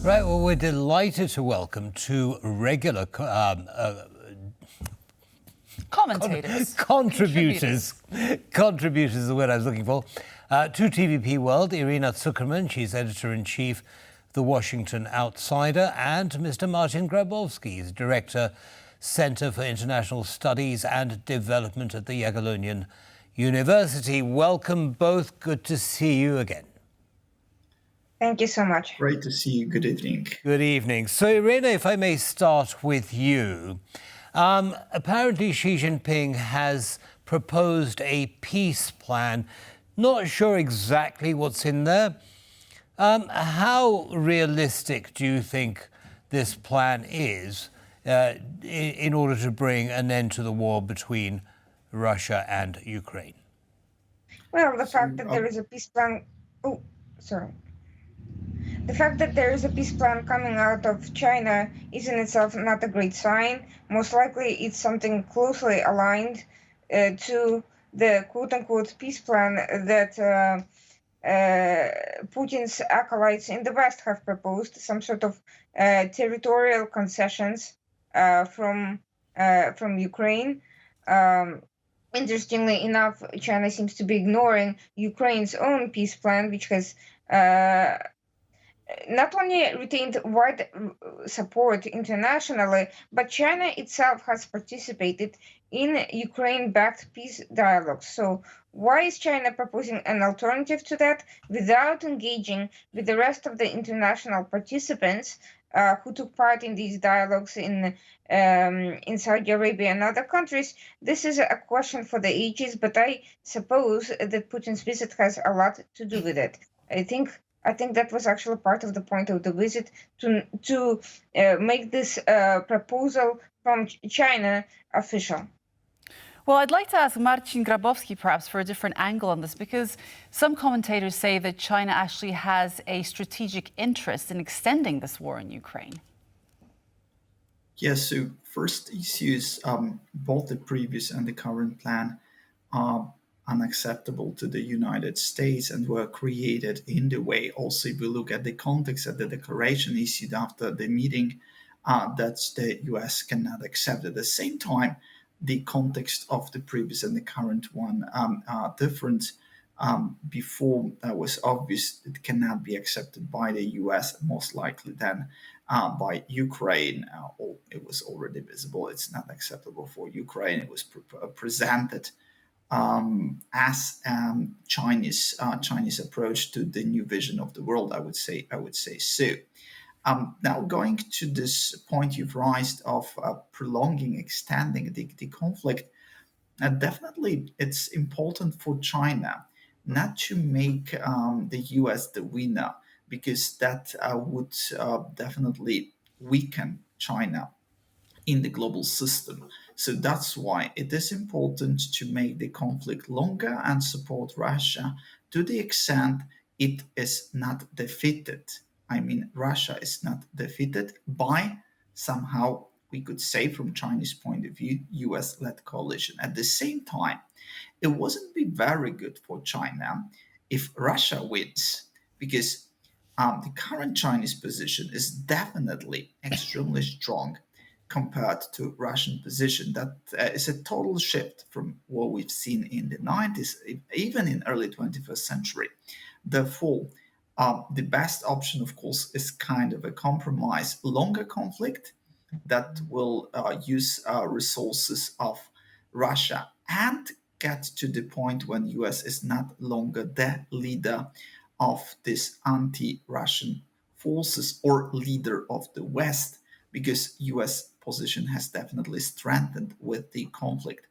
Right, well, we're delighted to welcome two regular commentators. Contributors is the word I was looking for. To TVP World, Irina Tsukerman, she's editor-in-chief of The Washington Outsider, and Mr. Marcin Grabowski, he's Director, Center for International Studies and Development at the Jagiellonian University. Welcome both. Good to see you again. Thank you so much. Great to see you. Good evening. Good evening. So, Irina, if I may start with you. Apparently, Xi Jinping has proposed a peace plan. Not sure exactly what's in there. How realistic do you think this plan is in order to bring an end to the war between Russia and Ukraine? Well, the fact that there is a peace plan... Oh, sorry. The fact that there is a peace plan coming out of China is in itself not a great sign. Most likely it's something closely aligned to the quote-unquote peace plan that Putin's acolytes in the West have proposed, some sort of territorial concessions from Ukraine. Interestingly enough, China seems to be ignoring Ukraine's own peace plan, which has not only retained wide support internationally, but China itself has participated in Ukraine-backed peace dialogues. So why is China proposing an alternative to that without engaging with the rest of the international participants who took part in these dialogues in Saudi Arabia and other countries? This is a question for the ages, but I suppose that Putin's visit has a lot to do with it. I think that was actually part of the point of the visit, to make this proposal from China official. Well, I'd like to ask Marcin Grabowski perhaps for a different angle on this, because some commentators say that China actually has a strategic interest in extending this war in Ukraine. Yes, so first issues, both the previous and the current plan are unacceptable to the United States and were created in the way. Also, if we look at the context of the declaration issued after the meeting, that the US cannot accept. At the same time, the context of the previous and the current one are different. Before, that was obvious it cannot be accepted by the US, most likely then by Ukraine, or it was already visible it's not acceptable for Ukraine. It was presented as Chinese approach to the new vision of the world. I would say so. Now, going to this point you've raised of prolonging, extending the conflict, definitely it's important for China not to make the US the winner, because that would definitely weaken China in the global system. So that's why it is important to make the conflict longer and support Russia to the extent it is not defeated. I mean, Russia is not defeated by somehow, we could say from Chinese point of view, US-led coalition. At the same time, it wouldn't be very good for China if Russia wins, because the current Chinese position is definitely extremely strong compared to Russian position. That is a total shift from what we've seen in the 90s, even in early 21st century. Therefore, the best option, of course, is kind of a compromise, longer conflict that will use resources of Russia and get to the point when US is not longer the leader of this anti-Russian forces or leader of the West, because US position has definitely strengthened with the conflict.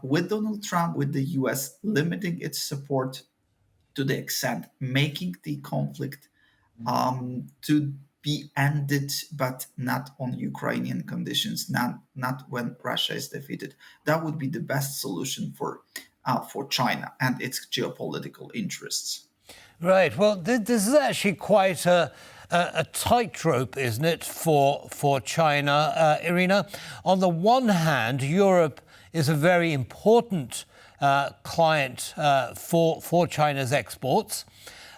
With Donald Trump, with the US limiting its support to the extent making the conflict to be ended, but not on Ukrainian conditions, not when Russia is defeated, that would be the best solution for China and its geopolitical interests. Right. Well, this is actually quite a tightrope, isn't it, for China, Irina? On the one hand, Europe is a very important client for China's exports.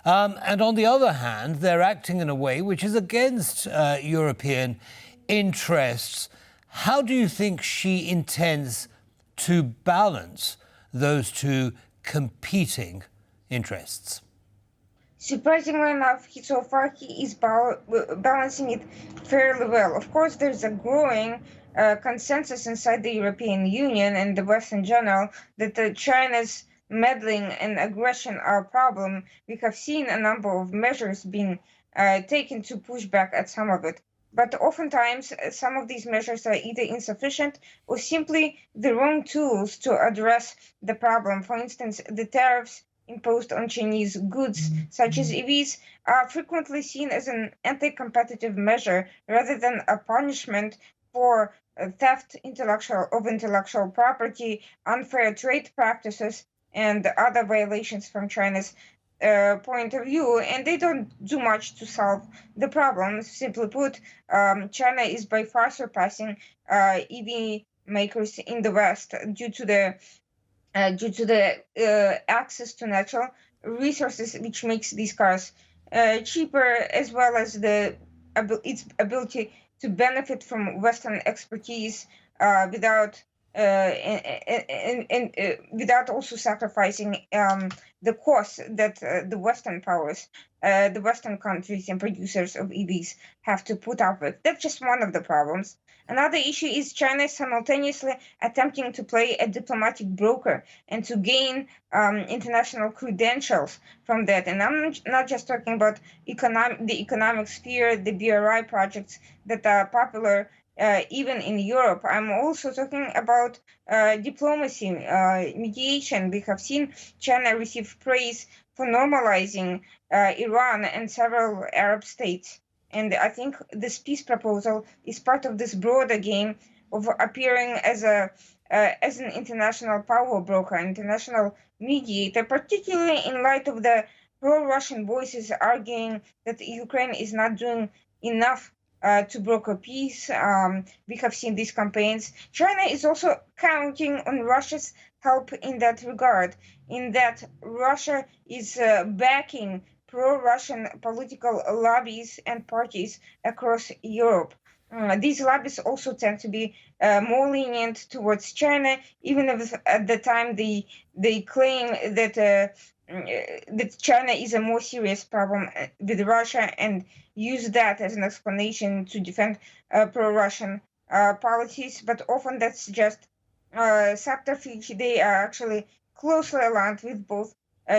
And on the other hand, they're acting in a way which is against European interests. How do you think she intends to balance those two competing interests? Surprisingly enough, so far he is balancing it fairly well. Of course, there's a growing consensus inside the European Union and the West in general that China's meddling and aggression are a problem. We have seen a number of measures being taken to push back at some of it. But oftentimes, some of these measures are either insufficient or simply the wrong tools to address the problem. For instance, the tariffs imposed on Chinese goods, such as EVs, are frequently seen as an anti-competitive measure rather than a punishment for theft of intellectual property, unfair trade practices, and other violations from China's point of view. And they don't do much to solve the problem. Simply put, China is by far surpassing EV makers in the West due to the access to natural resources, which makes these cars cheaper, as well as its ability to benefit from Western expertise without also sacrificing the costs that the Western powers, the Western countries and producers of EVs have to put up with. That's just one of the problems. Another issue is China simultaneously attempting to play a diplomatic broker and to gain international credentials from that. And I'm not just talking about the economic sphere, the BRI projects that are popular even in Europe. I'm also talking about diplomacy, mediation. We have seen China receive praise for normalizing Iran and several Arab states. And I think this peace proposal is part of this broader game of appearing as an international power broker, international mediator, particularly in light of the pro-Russian voices arguing that Ukraine is not doing enough to broker peace. We have seen these campaigns. China is also counting on Russia's help in that regard, in that Russia is backing pro-Russian political lobbies and parties across Europe. These lobbies also tend to be more lenient towards China, even if at the time they claim that China is a more serious problem with Russia and use that as an explanation to defend pro-Russian policies. But often that's just subterfuge. They are actually closely aligned with both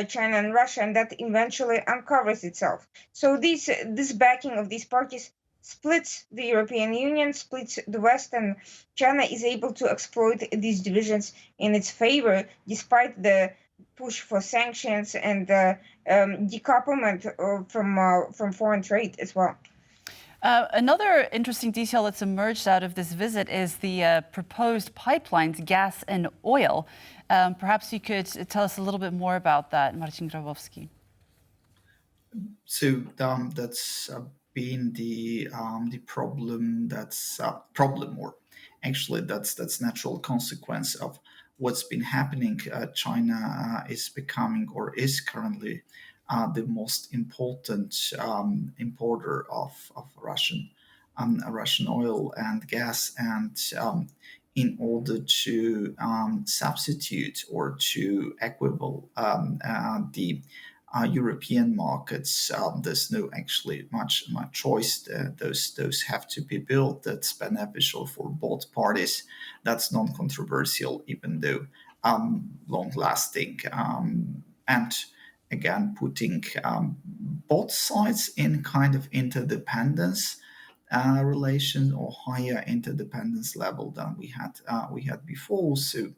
China and Russia, and that eventually uncovers itself. So this backing of these parties splits the European Union, splits the West, and China is able to exploit these divisions in its favor, despite the push for sanctions and decouplement from foreign trade as well. Another interesting detail that's emerged out of this visit is the proposed pipelines, gas and oil. Perhaps you could tell us a little bit more about that, Marcin Grabowski. So that's been the problem. That's or actually that's natural consequence of what's been happening. China is becoming or is currently the most important importer of Russian oil and gas, and in order to substitute or to equivalent the European markets, there's no actually much choice. Those have to be built. That's beneficial for both parties. That's non-controversial, even though long-lasting, and again putting both sides in kind of interdependence relation or higher interdependence level than we had before. So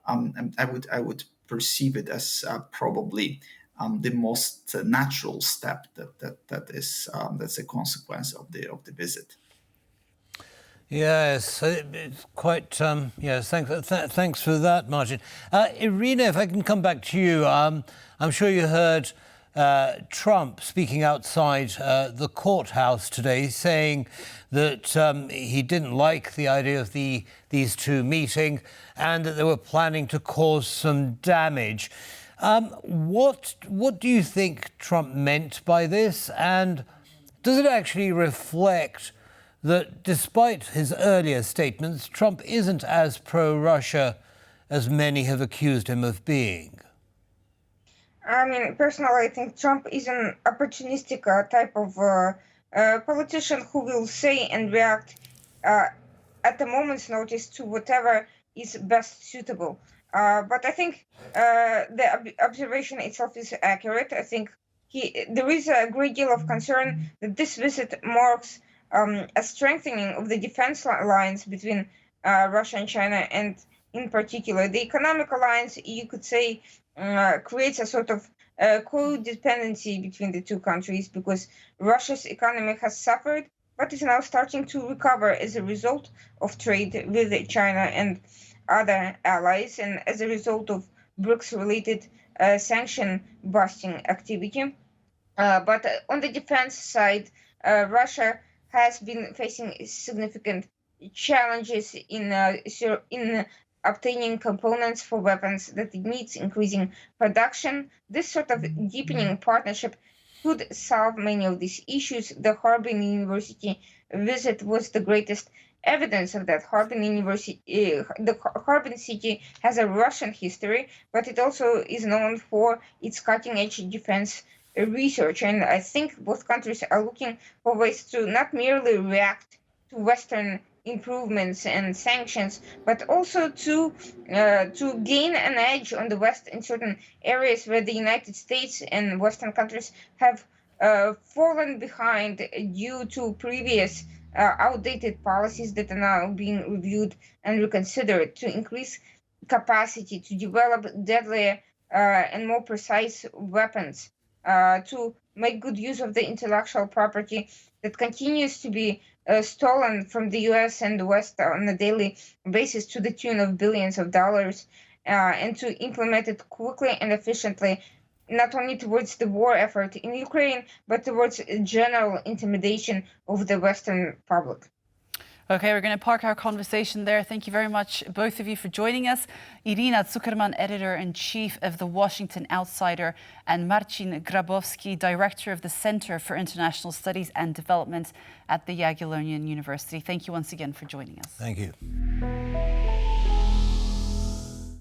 and I would perceive it as probably the most natural step that's a consequence of the visit. Yes, it's quite. Yes, thanks for that, Marcin. Irina, if I can come back to you, I'm sure you heard Trump speaking outside the courthouse today, saying that he didn't like the idea of these two meeting, and that they were planning to cause some damage. What do you think Trump meant by this? And does it actually reflect that despite his earlier statements, Trump isn't as pro-Russia as many have accused him of being? I mean, personally, I think Trump is an opportunistic type of politician who will say and react at the moment's notice to whatever is best suitable. But I think the observation itself is accurate. I think there is a great deal of concern that this visit marks a strengthening of the defense lines between Russia and China, and in particular, the economic alliance, you could say, creates a sort of codependency between the two countries, because Russia's economy has suffered, but is now starting to recover as a result of trade with China and other allies, and as a result of BRICS-related sanction-busting activity. But on the defense side, Russia has been facing significant challenges in obtaining components for weapons that it needs, increasing production. This sort of deepening partnership could solve many of these issues. The Harbin University visit was the greatest evidence of that. The Harbin city has a Russian history, but it also is known for its cutting-edge defense research. And I think both countries are looking for ways to not merely react to Western improvements and sanctions, but also to gain an edge on the West in certain areas where the United States and Western countries have fallen behind due to previous outdated policies that are now being reviewed and reconsidered, to increase capacity to develop deadlier and more precise weapons, to make good use of the intellectual property that continues to be stolen from the US and the West on a daily basis to the tune of billions of dollars, and to implement it quickly and efficiently, not only towards the war effort in Ukraine, but towards general intimidation of the Western public. Okay, we're going to park our conversation there. Thank you very much, both of you, for joining us. Irina Tsukerman, editor-in-chief of The Washington Outsider, and Marcin Grabowski, director of the Center for International Studies and Development at the Jagiellonian University. Thank you once again for joining us. Thank you.